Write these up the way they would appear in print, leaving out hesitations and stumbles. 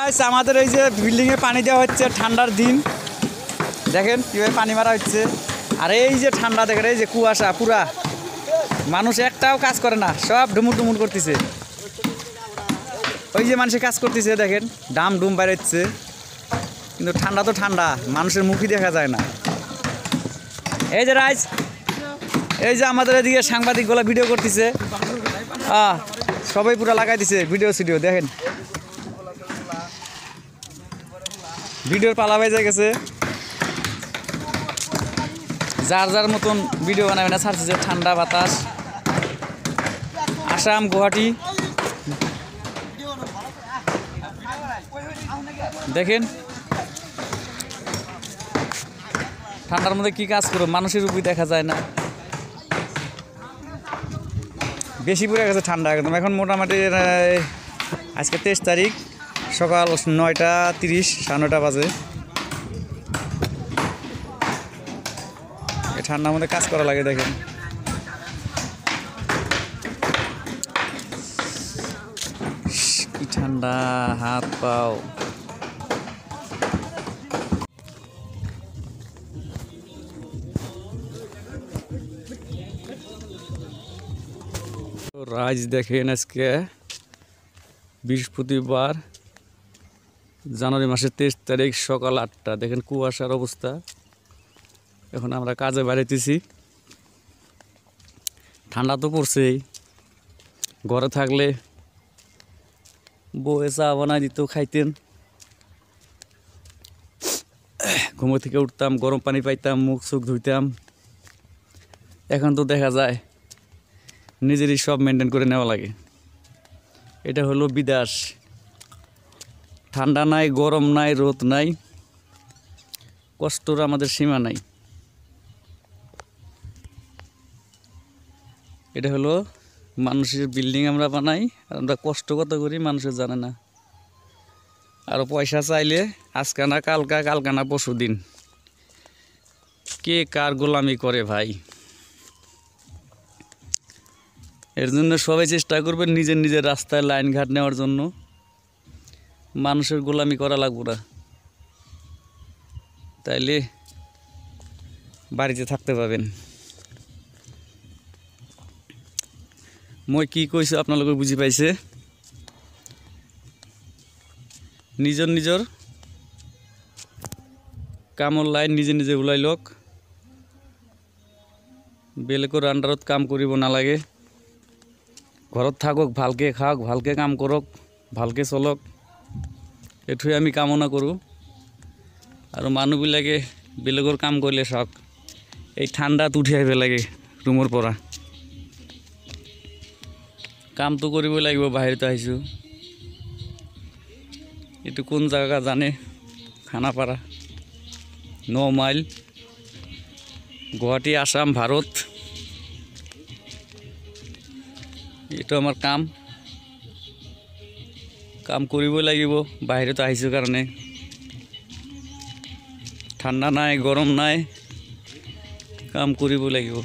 Guys আমাদের এই যে বিল্ডিং এ পানি দেওয়া হচ্ছে ঠান্ডার দিন দেখেন কিভাবে পানি মারা হচ্ছে আর এই যে ঠান্ডা দেখেন এই যে কুয়াশা পুরা মানুষ একটাও কাজ করে না সব ডুমুর ডুমুর করতেছে ওই যে মানুষ কাজ করতেছে দেখেন ডাম ডুম বাইরেছে কিন্তু ঠান্ডা তো ঠান্ডা মানুষের মুখই দেখা যায় না এই যে রাইজ এই যে আমাদের এদিকে সাংবাদিকগুলো ভিডিও করতেছে সবাই পুরো লাগাই দিছে ভিডিও সিডিও দেখেন ভিডিওর পালা বেজে গেছে যার যার মতন ভিডিও বানাবে না ছাড়ছে ঠান্ডা বাতাস আসাম গুয়াহাটি দেখেন ঠান্ডার মধ্যে কি কাজ করো মানুষের উপর দেখা যায় না বেশি পড়ে গেছে ঠান্ডা একদম এখন মোটামুটি আজকে 23 তারিখ সকাল 9:30 9:30 বাজে এই ঠান্ডার মধ্যে কাজ করা লাগে দেখেন কি ঠান্ডা হাত পাও রাজ দেখেন আজকে বৃহস্পতিবার জানুয়ারি মাসের 23 তারিখ সকাল 8টা দেখেন কুয়াশার অবস্থা এখন আমরা কাজে বাড়িতেছি ঠান্ডা তো পড়ছেই ঘরে থাকলে বউয়ে চা বানাই দিত খাইতেন ঘুম থেকে উঠতাম গরম পানি পাইতাম মুখ চোখ ধুইতাম এখন তো দেখা যায় নিজেরই সব মেনটেন করে নেওয়া লাগে এটা হলো বিদেশ ঠান্ডা নাই গরম নাই রোদ নাই কষ্টর আমাদের সীমা নাই এটা হলো মানুষের বিল্ডিং আমরা বানাই আর আমরা কষ্ট কত করি মানুষের জানে না আর পয়সা চাইলে আজকে না কালকা না পরশুদিন কে কার গোলামি করে ভাই এর জন্য সবাই চেষ্টা করবেন নিজের নিজের রাস্তায় লাইন ঘাট নেওয়ার জন্য মানুষের গোলামি করা লাগবে না তাইলে বাড়িতে থাকতে পাবেন মই কি কইছো আপনাদের বুঝি পাইছে নিজের কামর লাইন নিজে ওলাই লোক বেলেগৰ আন্ডারত কাম কৰিব নালাগে ঘৰত থাকক ভালকে খাওক ভালকে কাম কৰক ভালকে চলক এটুই আমি কামনা কৰোঁ আৰু মানুহবিলাকে বেলেগৰ কাম কৰিলে চাওক এই ঠাণ্ডাত উঠি আহিব লাগে ৰুমৰ পৰা কামটো কৰিব লাগিব বাহিৰত আহিছোঁ এটো কোন জায়গা জানে খানাপাৰা 9 মাইল গুৱাহাটী আসাম ভাৰত এটা আমার কাম কৰিব লাগিব বাহিৰত আহিছোঁ কাৰণে ঠাণ্ডা নাই গৰম নাই কাম কৰিব লাগিব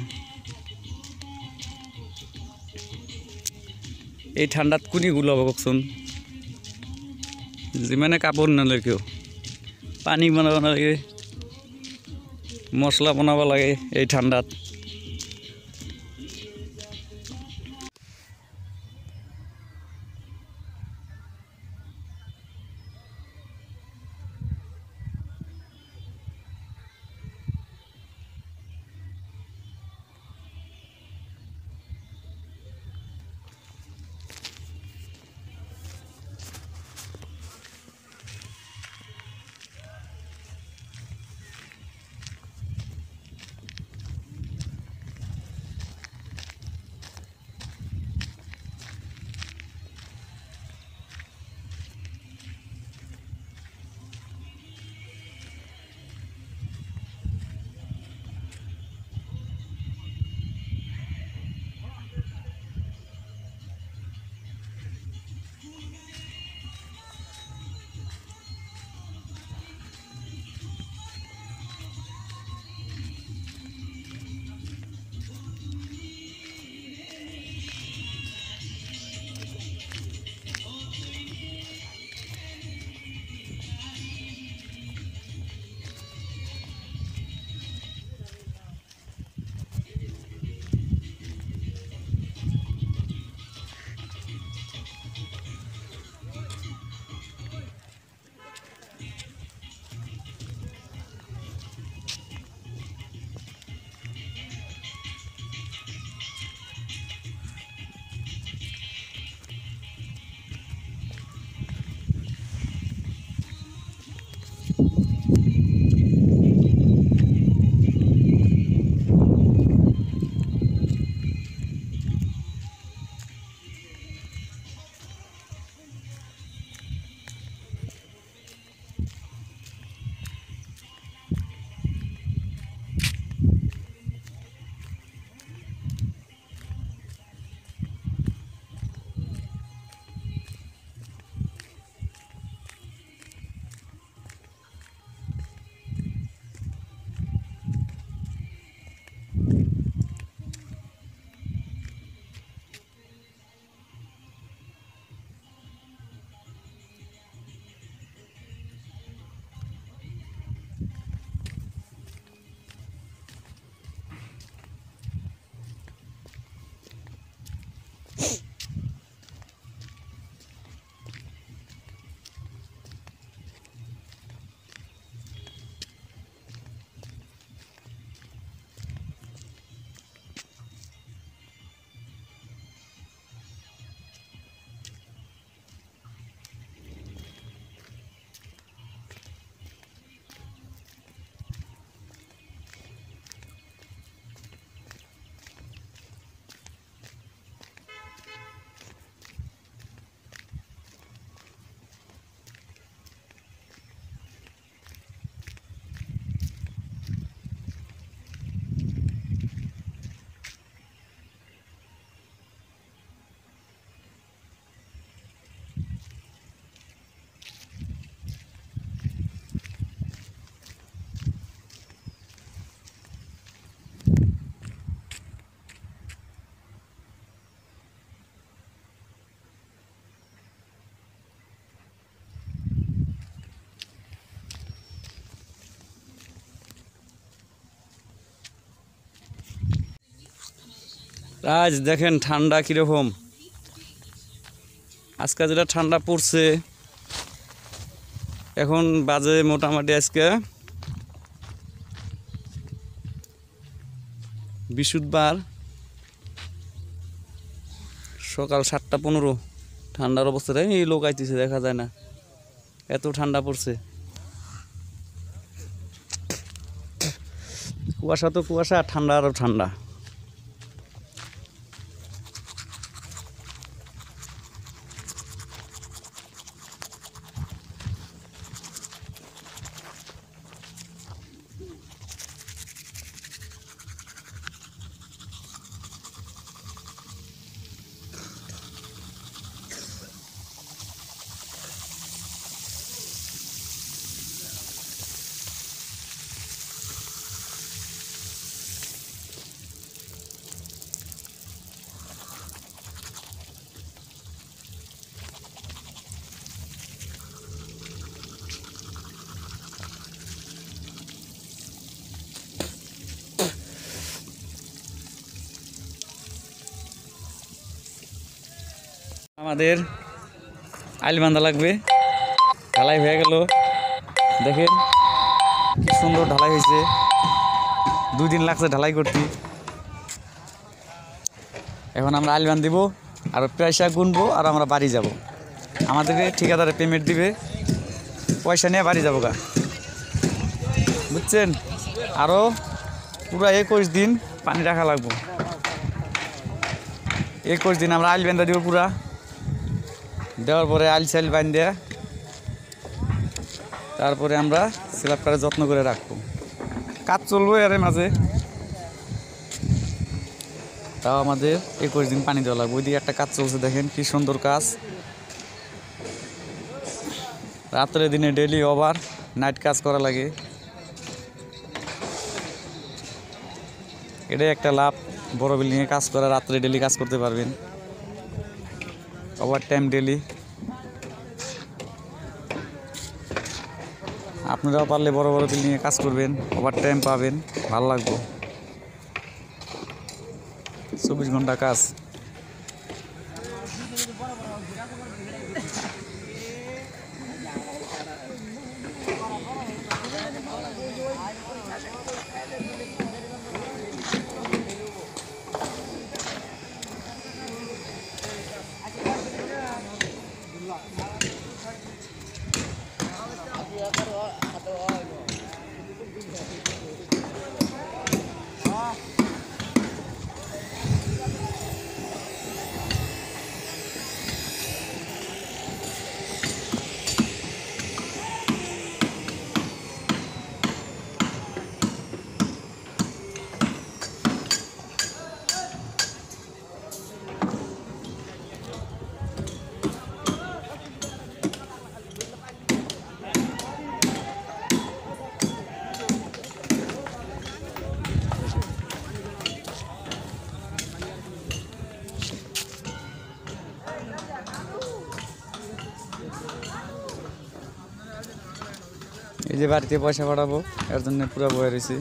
এই ঠাণ্ডাত কোনি গুলাব কওকচোন যিমানে কাপোৰ নলয় কিয় পানী বনাব লাগে মছলা বনাব লাগে এই ঠাণ্ডাত আজ দেখেন ঠান্ডা কিরকম, আজকে যেটা ঠান্ডা পড়ছে। এখন বাজে মোটামুটি আজকে বৃহস্পতিবার সকাল 7:15। ঠান্ডার অবস্থাটা এই লোক আইতেছে, দেখা যায় না, এত ঠান্ডা পড়ছে। কুয়াশা তো কুয়াশা, ঠান্ডা আরও ঠান্ডা। আমাদের আইল বান্ধা লাগবে, ঢালাই হয়ে গেল। দেখেন কি সুন্দর ঢালাই হয়েছে, 2 দিন লাগছে ঢালাই করতে। এখন আমরা আইল বান্ধ দিব আর পয়সা গুনবো আর আমরা বাড়ি যাব। আমাদেরকে ঠিকাদারে পেমেন্ট দিবে, পয়সা নিয়ে বাড়ি যাবো গা, বুঝছেন। আরও পুরো 21 দিন পানি রাখা লাগবো। 21 দিন আমরা আইল বান্ধা দিব, পুরা দেওয়ার পরে আইল সাইল বান্ধে তারপরে আমরা স্ল্যাব করে যত্ন করে রাখবো। কাজ চলবো এর মাঝে, তাও আমাদের 21 দিন পানি দেওয়া লাগবে। ওইদিকে একটা কাজ চলছে, দেখেন কি সুন্দর কাজ। রাত্রে দিনে ডেলি ওভার নাইট কাজ করা লাগে, এটাই একটা লাভ। বড় বিল্ডিংয়ে কাজ করা, রাত্রে ডেলি কাজ করতে পারবেন, ওভার টাইম ডেলি। আপনারাও পারলে বড় বড় বিল্ডিংয়ে কাজ করবেন, ওভার টাইম পাবেন, ভালো লাগবে। 24 ঘন্টা কাজ। এই যে বাড়িতে পয়সা পাঠাবো, এর জন্য পুরো বয়ে রয়েছি।